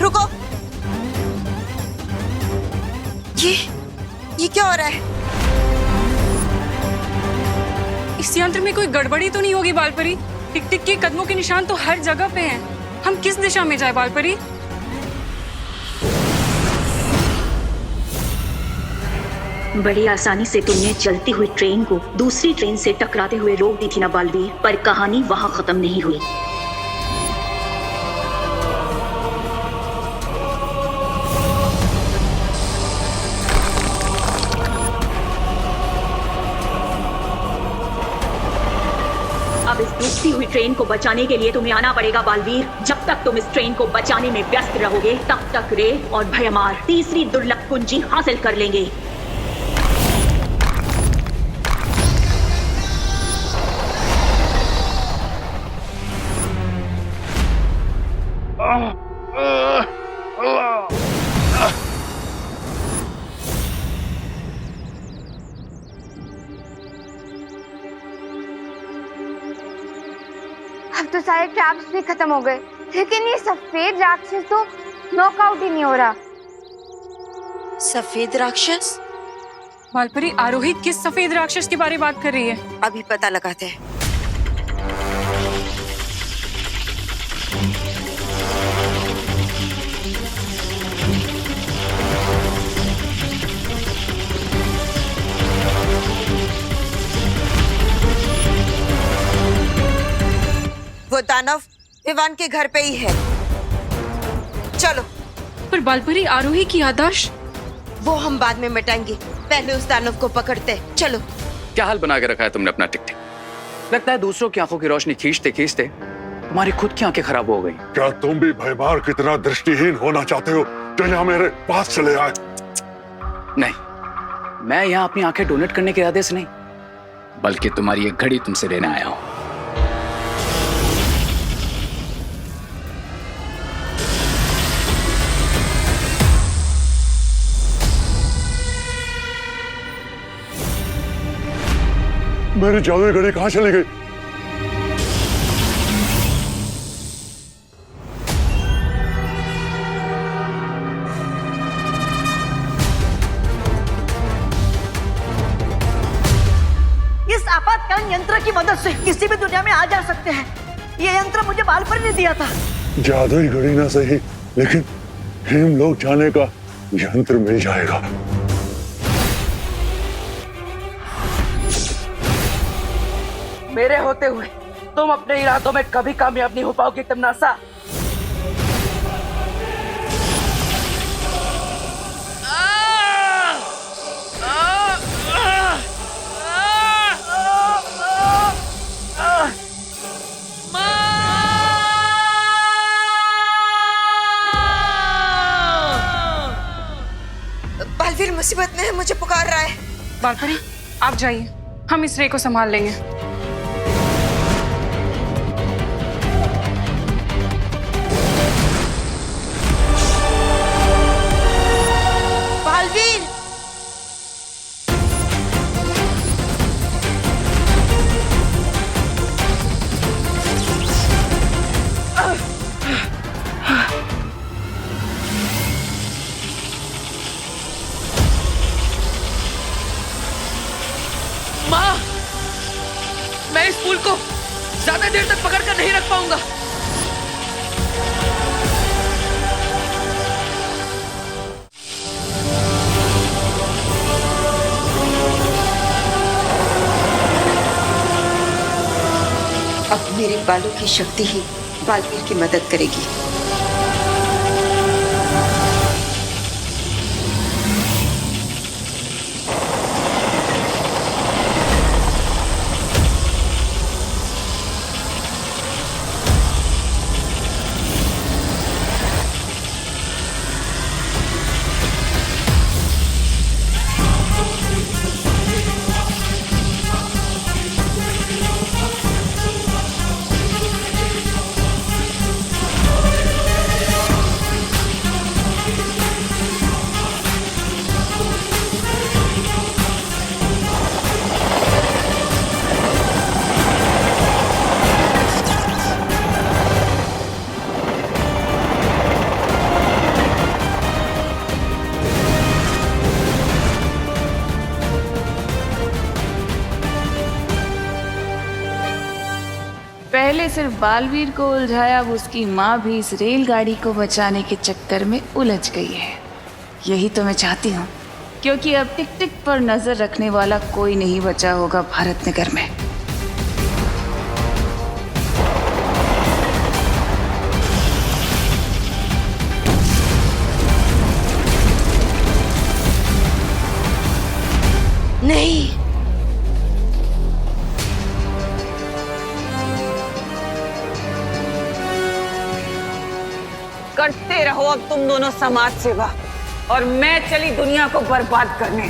रुको, ये क्या हो रहा है? इस यंत्र में कोई गड़बड़ी तो नहीं होगी बालपरी? टिक टिक के कदमों के निशान तो हर जगह पे हैं। हम किस दिशा में जाए बालपरी? बड़ी आसानी से तुमने चलती हुई ट्रेन को दूसरी ट्रेन से टकराते हुए रोक दी थी ना बालवीर, पर कहानी वहां खत्म नहीं हुई। अब इस डूबती हुई ट्रेन को बचाने के लिए तुम्हें आना पड़ेगा बालवीर। जब तक तुम इस ट्रेन को बचाने में व्यस्त रहोगे तब तक रे और भयमार तीसरी दुर्लभ कुंजी हासिल कर लेंगे। अब तो सारे ट्रैप्स भी खत्म हो गए, लेकिन ये सफेद राक्षस तो नॉकआउट ही नहीं हो रहा। सफेद राक्षस? बालपरी, आरोही किस सफेद राक्षस के बारे में बात कर रही है? अभी पता लगाते हैं। वो दानव विवान के घर पे ही है। चलो। पर बालपरी, आरोही की याददाश्त? वो हम बाद में मिटाएंगे, पहले उस दानव को पकड़ते। चलो। क्या हाल बना के रखा है तुमने अपना टिक टिक? लगता है दूसरों की आंखों की रोशनी खींचते खींचते तुम्हारी खुद की आंखें खराब हो गई। क्या तुम भी भयमार की तरह दृष्टिहीन होना चाहते हो जो यहाँ मेरे पास चले आए? नहीं, मैं यहाँ अपनी आंखें डोनेट करने के इरादे से नहीं, बल्कि तुम्हारी एक घड़ी तुमसे लेने आया हूँ। मेरी जादुई घड़ी कहाँ चली गई? इस आपातकालीन यंत्र की मदद से किसी भी दुनिया में आ जा सकते हैं। ये यंत्र मुझे बालपरी ने दिया था। जादुई घड़ी ना सही, लेकिन हेम लोग जाने का यंत्र मिल जाएगा। मेरे होते हुए तुम अपने इरादों में कभी कामयाब नहीं हो पाओगे तमनासा। बालवीर मुसीबत में है, मुझे पुकार रहा है। बालपरी आप जाइए, हम इस रे को संभाल लेंगे। बालवीर माँ, मैं इस फूल को ज्यादा देर तक पकड़ कर नहीं रख पाऊंगा। अब मेरे बालों की शक्ति ही बालवीर की मदद करेगी। पहले सिर्फ बालवीर को उलझाया, अब उसकी माँ भी इस रेलगाड़ी को बचाने के चक्कर में उलझ गई है। यही तो मैं चाहती हूँ, क्योंकि अब टिक टिक पर नजर रखने वाला कोई नहीं बचा होगा भारत नगर में। नहीं, करते रहो अब तुम दोनों समाज सेवा, और मैं चली दुनिया को बर्बाद करने।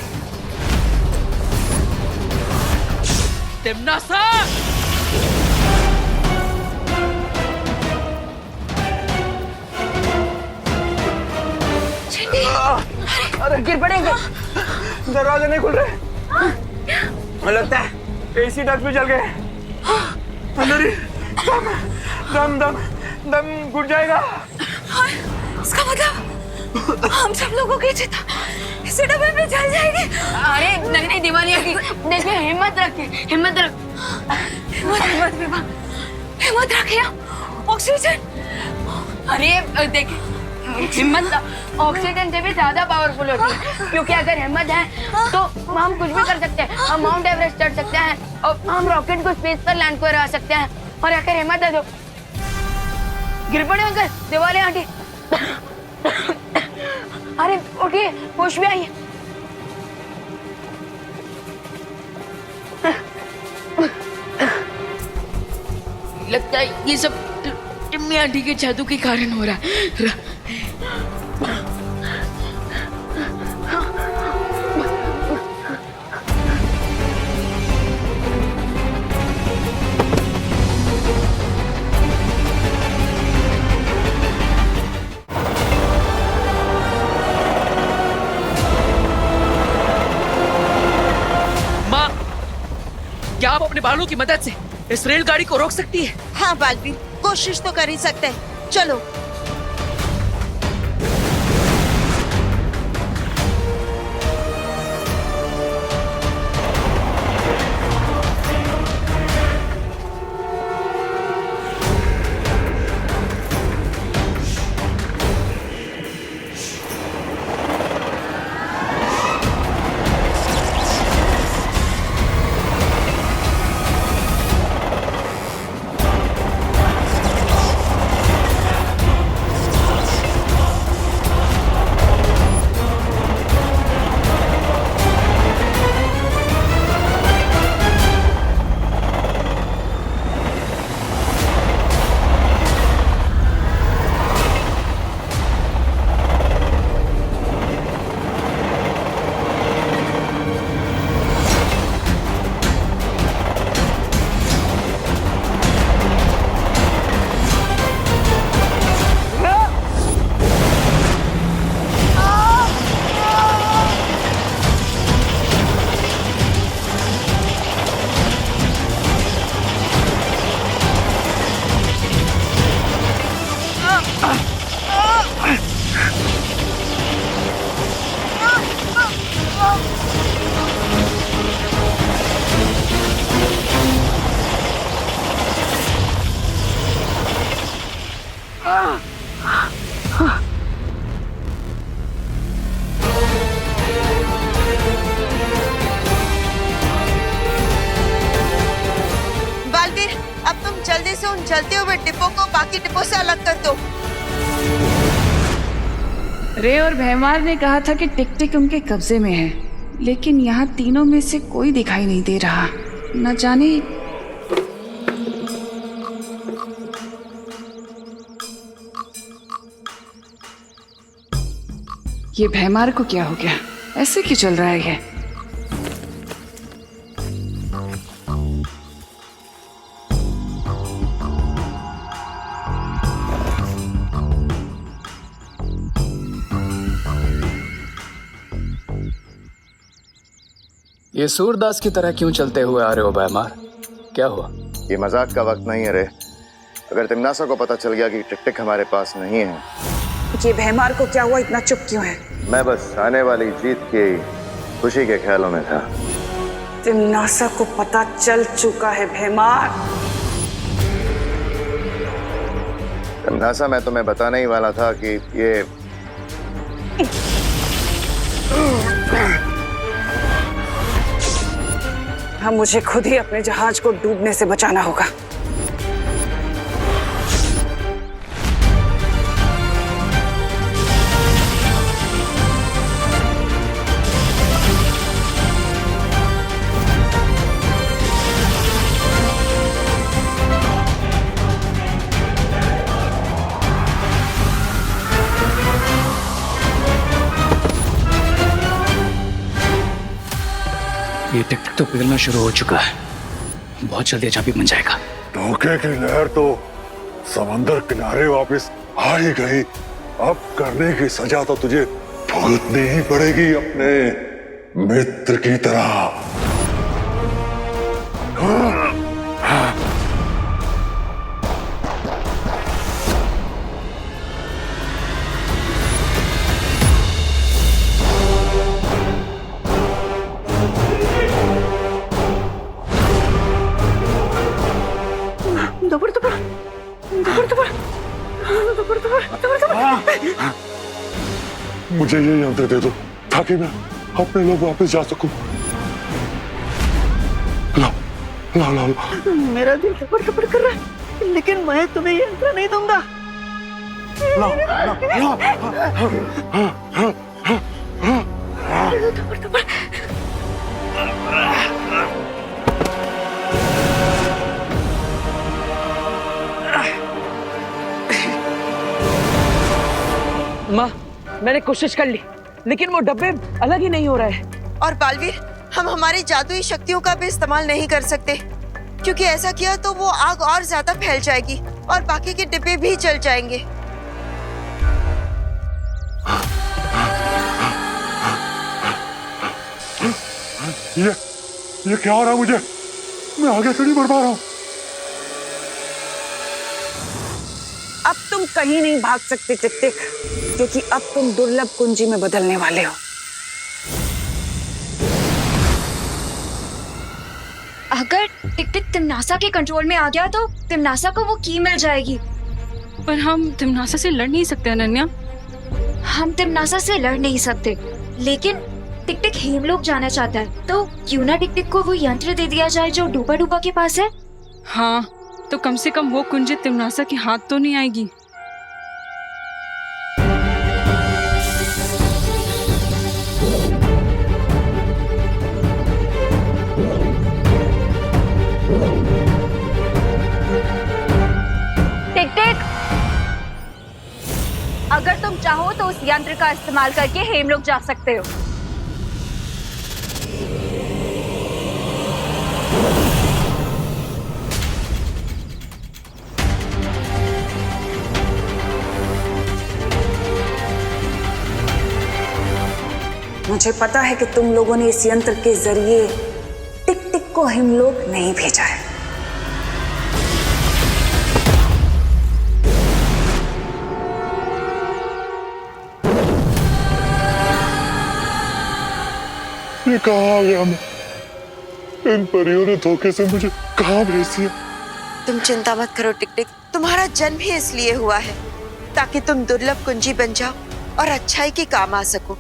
तिमनासा! अरे गिर पड़ेंगे। दरवाजे नहीं खुल रहे। लगता है एसी डक्ट भी जल गए। अंदर ही दम दम दम घुट जाएगा। इसका मतलब हम सब लोगों की चिता इसी डब्बे में जल जाएगी। अरे नहीं नहीं दिवालिया की, देखिए हिम्मत रखिए, हिम्मत रख, हिम्मत विभा, हिम्मत रखिए। ऑक्सीजन, अरे देखिए हिम्मत ऑक्सीजन से भी ज्यादा पावरफुल होती है, क्योंकि अगर हिम्मत है तो हम कुछ भी कर सकते हैं। हम माउंट एवरेस्ट चढ़ सकते हैं और हम रॉकेट को स्पेस पर लैंड करा सकते हैं। और अगर हिम्मत है तो गिर पड़े अंकल, दिवाली आंटी। अरे उठिए, होश में आइए। लगता है ये सब टिम्मी आंटी के जादू के कारण हो रहा है। क्या आप अपने अपने बालों की मदद से इस रेलगाड़ी को रोक सकती है। हाँ बालवीर, कोशिश तो कर ही सकते हैं। चलो। बालवीर, अब तुम जल्दी से उन जलते हुए डिब्बों को बाकी डिब्बों से अलग कर दो। रे और भैमार ने कहा था कि टिक टिक उनके कब्जे में है, लेकिन यहाँ तीनों में से कोई दिखाई नहीं दे रहा। न जाने ये भैमार को क्या हो गया, ऐसे क्यों चल रहा है ये? ये सूरदास की तरह क्यों चलते हुए आ रहे हो भैमार? क्या हुआ? ये मजाक का वक्त नहीं है रे। अगर तिमनासा को पता चल गया कि टिक टिक हमारे पास नहीं है। ये भैमार को क्या हुआ, इतना चुप क्यों है? मैं बस आने वाली जीत की खुशी के ख्यालों में था। तिमनासा को पता चल चुका है भैमार। तिमनासा, मैं तुम्हें बताने ही वाला था कि ये हम मुझे खुद ही अपने जहाज को डूबने से बचाना होगा। ये टिक टिक तो पिघलना शुरू हो चुका है, बहुत जल्दी चाबी बन जाएगा। धोखे की लहर तो समंदर किनारे वापस आ ही गई। अब करने की सजा तो तुझे भुगतनी ही पड़ेगी अपने मित्र की तरह। मुझे ये यंत्र दे दो ताकि मैं अपने लोग वापस जा सकूं। ला, ला, ला, ला। मेरा दिल धपड़ धपड़ कर रहा है, लेकिन मैं तुम्हें ये यंत्र नहीं दूंगा। ला, ला, ला। धपड़ धपड़। माँ, मैंने कोशिश कर ली, लेकिन वो डब्बे अलग ही नहीं हो रहे हैं। और बालवीर, हम हमारी जादुई शक्तियों का भी इस्तेमाल नहीं कर सकते, क्योंकि ऐसा किया तो वो आग और ज्यादा फैल जाएगी और बाकी के डिब्बे भी जल जाएंगे। ये क्या हो रहा है मुझे? मैं आगे क्यों नहीं बढ़ पा रहा हूँ? अब तुम कहीं नहीं भाग सकते टिक टिक, क्योंकि अब तुम दुर्लभ कुंजी में बदलने वाले हो। अगर टिक टिक तिमनासा के कंट्रोल में आ गया तो तिमनासा को वो की मिल जाएगी। पर हम तिमनासा से लड़ नहीं सकते अनन्या। हम तिमनासा से लड़ नहीं सकते, लेकिन टिक टिक हेमलोक जाना चाहता है, तो क्यों ना टिक टिक को वो यंत्र दे दिया जाए जो डूबा डूबा के पास है। हाँ, तो कम से कम वो कुंजी तिमनासा के हाथ तो नहीं आएगी। टिक टिक, अगर तुम चाहो तो उस यंत्र का इस्तेमाल करके हेमलोक जा सकते हो। मुझे पता है कि तुम लोगों ने इस यंत्र के जरिए टिक टिक को हेमलोक नहीं भेजा है। ये कहाँ आ गया मैं? इन परियों ने धोखे से मुझे कहाँ भेज दिया? तुम चिंता मत करो टिक टिक, तुम्हारा जन्म ही इसलिए हुआ है ताकि तुम दुर्लभ कुंजी बन जाओ और अच्छाई के काम आ सको।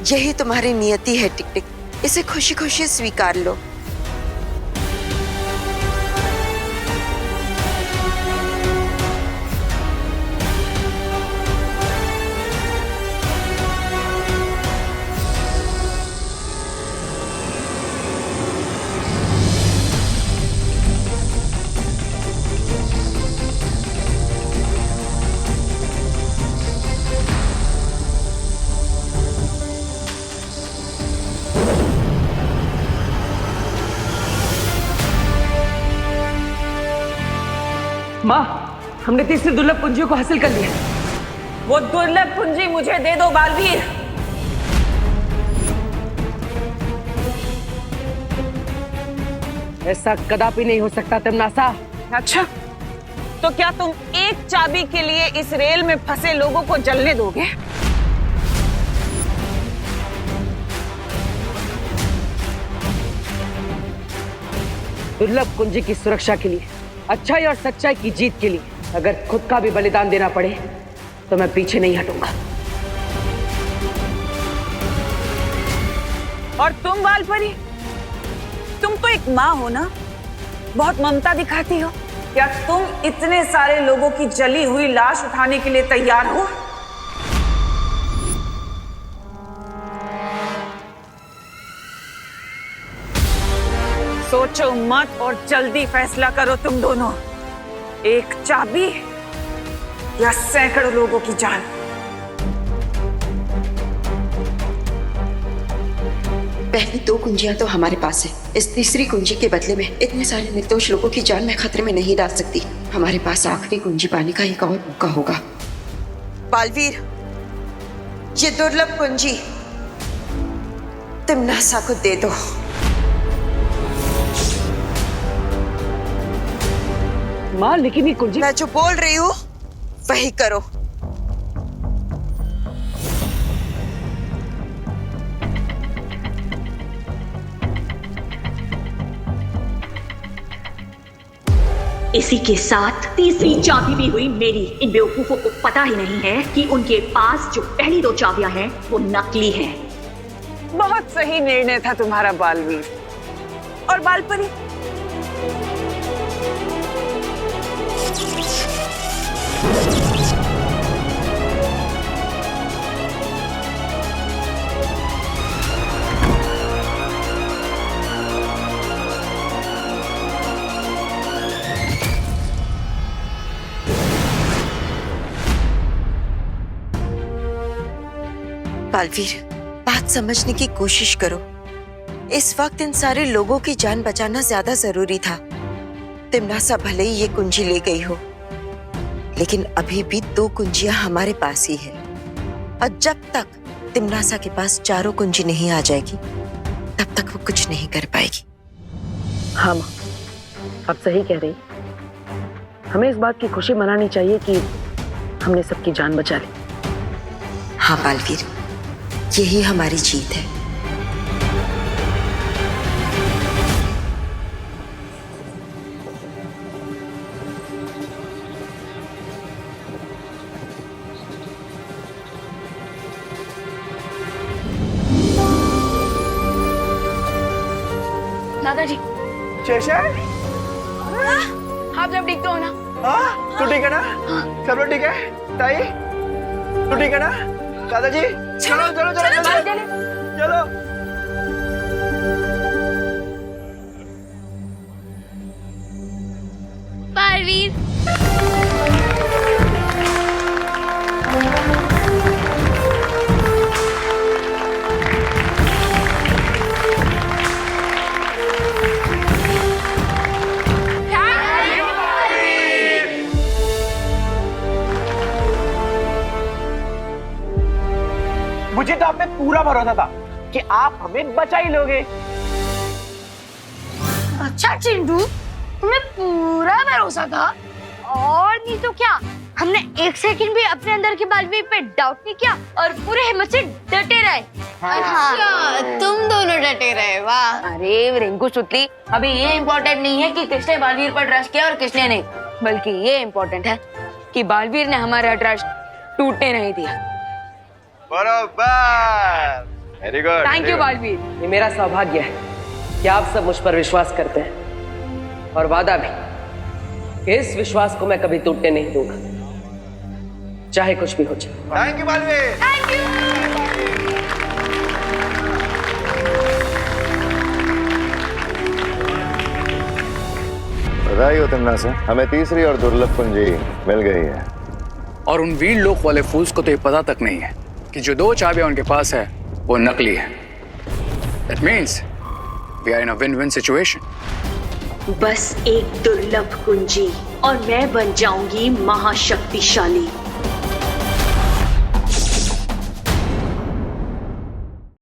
यही तुम्हारी नियति है टिक टिक, इसे खुशी खुशी स्वीकार लो। माँ, हमने तीसरी दुर्लभ कुंजियों को हासिल कर लिया। वो दुर्लभ कुंजी मुझे दे दो बालवीर। ऐसा कदापि नहीं हो सकता तिमनासा। अच्छा, तो क्या तुम एक चाबी के लिए इस रेल में फंसे लोगों को जलने दोगे? दुर्लभ कुंजी की सुरक्षा के लिए, अच्छाई और सच्चाई की जीत के लिए अगर खुद का भी बलिदान देना पड़े तो मैं पीछे नहीं हटूंगा। और तुम बालपरी, तुम तो एक माँ हो ना, बहुत ममता दिखाती हो। क्या तुम इतने सारे लोगों की जली हुई लाश उठाने के लिए तैयार हो? सोचो मत और जल्दी फैसला करो तुम दोनों। एक चाबी या सैकड़ों लोगों की जान। पहली दो कुंजियां तो हमारे पास है, इस तीसरी कुंजी के बदले में इतने सारे निर्दोष लोगों की जान मैं खतरे में नहीं डाल सकती। हमारे पास आखिरी कुंजी पाने का एक और मौका होगा। बालवीर, ये दुर्लभ कुंजी तिमनासा को दे दो। माँ, लेकिन ये कुंजी, मैं जो बोल रही हूँ वही करो। इसी के साथ तीसरी चाबी भी हुई मेरी। इन बेवकूफों को पता ही नहीं है कि उनके पास जो पहली दो चाबियां हैं वो नकली हैं। बहुत सही निर्णय था तुम्हारा बालवीर। और बालपरी, बालवीर, बात समझने की कोशिश करो। इस वक्त इन सारे लोगों की जान बचाना ज्यादा जरूरी था। तिमनासा भले ही ये कुंजी ले गई हो, लेकिन अभी भी दो कुंजियां हमारे पास ही है। और जब तक तिमनासा के पास चारों कुंजी नहीं आ जाएगी, तब तक वो कुछ नहीं कर पाएगी। हाँ माँ, आप सही कह रही। हमें इस बात की खुशी मनानी चाहिए कि हमने सबकी जान बचा ली। हाँ बालवीर, यही हमारी जीत है। दादाजी। शेषर, आप सब ठीक तो हो ना? हाँ, तू ठीक है ना? सब लोग ठीक है? ताई, तू ठीक है ना? दादाजी, चलो चलो चलो चलो चलो। बालवीर, मुझे तो आप पे पूरा भरोसा था कि आप हमें बचा ही लोगे। अच्छा चिंटू, तुम्हें पूरा भरोसा था? और नहीं तो क्या, हमने एक सेकंड भी अपने अंदर के बालवीर पे डाउट नहीं किया और पूरे हिम्मत से डटे रहे। अच्छा, तुम दोनों डटे रहे, वाह। अरे रिंकू सुतली, अभी ये इम्पोर्टेंट नहीं है कि किसने बालवीर पर ट्रस्ट किया और किसने नहीं, बल्कि ये इम्पोर्टेंट है कि बालवीर ने हमारा ट्रस्ट टूटने नहीं दिया। बराबर, very good. Thank you Baalveer. ये मेरा सौभाग्य है कि आप सब मुझ पर विश्वास करते हैं, और वादा भी कि इस विश्वास को मैं कभी टूटने नहीं दूंगा, चाहे कुछ भी हो जाए। Thank you Baalveer. Thank you. बधाई हो तुमना से, हमें तीसरी और दुर्लभ कुंजी मिल गई है। और उन वीर लोक वाले फूल्स को तो ये पता तक नहीं है कि जो 2 चाबियां उनके पास है वो नकली है। That means we are in a win-win situation. बस एक दुर्लभ कुंजी और मैं बन जाऊंगी महाशक्तिशाली।